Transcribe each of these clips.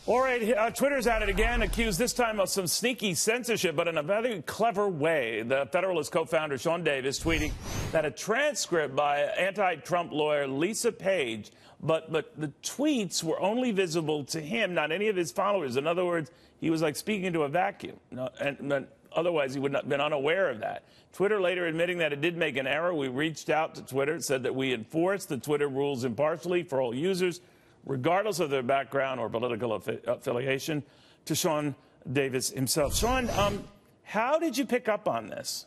All right, Twitter's at it again, accused this time of some sneaky censorship, but in a very clever way. The Federalist co-founder Sean Davis tweeting that a transcript by anti-Trump lawyer Lisa Page, but the tweets were only visible to him, not any of his followers. In other words, he was like speaking into a vacuum, and otherwise he would not have been unaware of that. Twitter later admitting that it did make an error. We reached out to Twitter, said that we enforce the Twitter rules impartially for all users, regardless of their background or political affiliation, to Sean Davis himself. Sean, how did you pick up on this?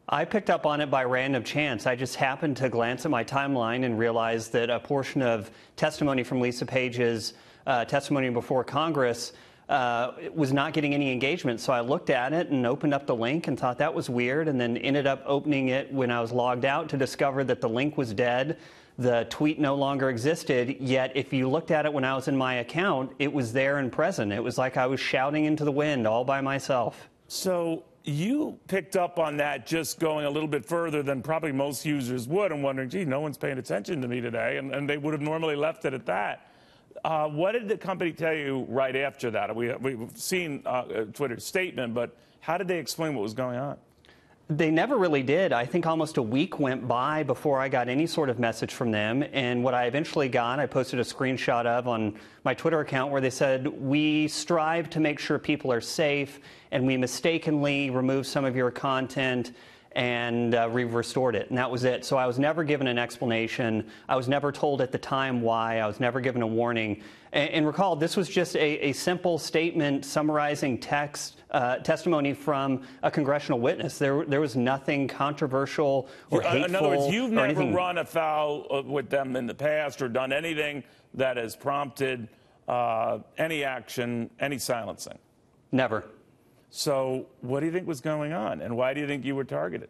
I picked up on it by random chance. I just happened to glance at my timeline and realized that a portion of testimony from Lisa Page's testimony before Congress was not getting any engagement. So I looked at it and opened up the link and thought that was weird, and then ended up opening it when I was logged out to discover that the link was dead. The tweet no longer existed, yet if you looked at it when I was in my account, it was there and present. It was like I was shouting into the wind all by myself. So you picked up on that just going a little bit further than probably most users would, and wondering, gee, no one's paying attention to me today, and they would have normally left it at that. What did the company tell you right after that? We've seen Twitter's statement, but how did they explain what was going on? They never really did. I think almost a week went by before I got any sort of message from them. And what I eventually got, I posted a screenshot of on my Twitter account where they said, we strive to make sure people are safe, and we mistakenly removed some of your content, and we've restored it. And that was it. So I was never given an explanation. I was never told at the time why. I was never given a warning. And recall, this was just a simple statement summarizing testimony from a congressional witness. There was nothing controversial or hateful. In other words, you've never run afoul with them in the past or done anything that has prompted any action, any silencing? Never. So what do you think was going on, and why do you think you were targeted?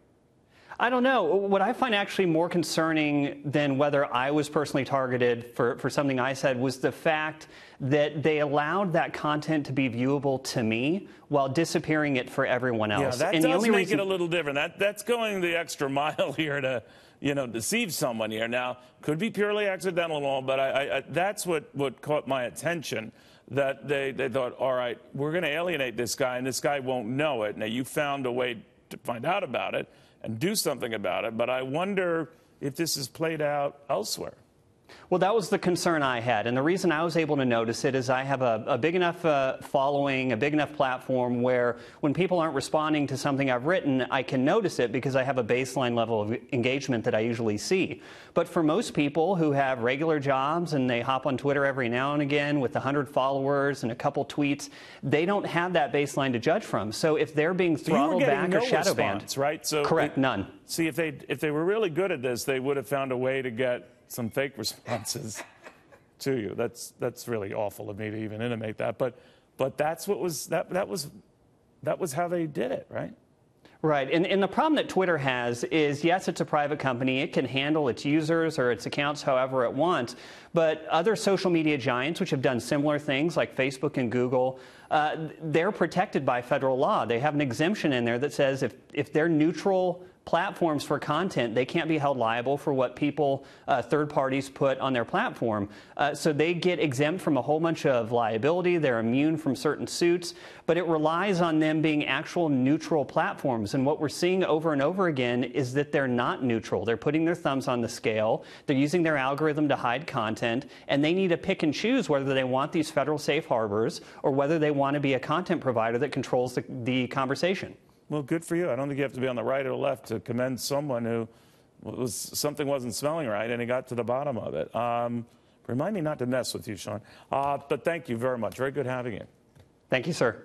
I don't know. What I find actually more concerning than whether I was personally targeted for something I said was the fact that they allowed that content to be viewable to me while disappearing it for everyone else. Yeah, that does make it a little different. That's going the extra mile here to, deceive someone here. Now, could be purely accidental and all, but that's what caught my attention. That they thought, all right, we're going to alienate this guy, and this guy won't know it. Now, you found a way to find out about it and do something about it, but I wonder if this is played out elsewhere. Well, that was the concern I had, and the reason I was able to notice it is I have a big enough following, a big enough platform where when people aren't responding to something I've written, I can notice it because I have a baseline level of engagement that I usually see. But for most people who have regular jobs and they hop on Twitter every now and again with 100 followers and a couple tweets, they don't have that baseline to judge from. So if they're being throttled back or shadow banned, right? So correct, none. See, if they were really good at this, they would have found a way to get some fake responses to you. That's really awful of me to even intimate that, but that's what was that was how they did it, right? Right, and the problem that Twitter has is, yes, it's a private company. It can handle its users or its accounts however it wants, but other social media giants, which have done similar things like Facebook and Google, they're protected by federal law. They have an exemption in there that says if they're neutral platforms for content, they can't be held liable for what people, third parties, put on their platform. So they get exempt from a whole bunch of liability. They're immune from certain suits, but it relies on them being actual neutral platforms. And what we're seeing over and over again is that they're not neutral. They're putting their thumbs on the scale. They're using their algorithm to hide content, and they need to pick and choose whether they want these federal safe harbors or whether they want to be a content provider that controls the conversation. Well, good for you. I don't think you have to be on the right or the left to commend someone who something wasn't smelling right, and he got to the bottom of it. Remind me not to mess with you, Sean. But thank you very much. Very good having you. Thank you, sir.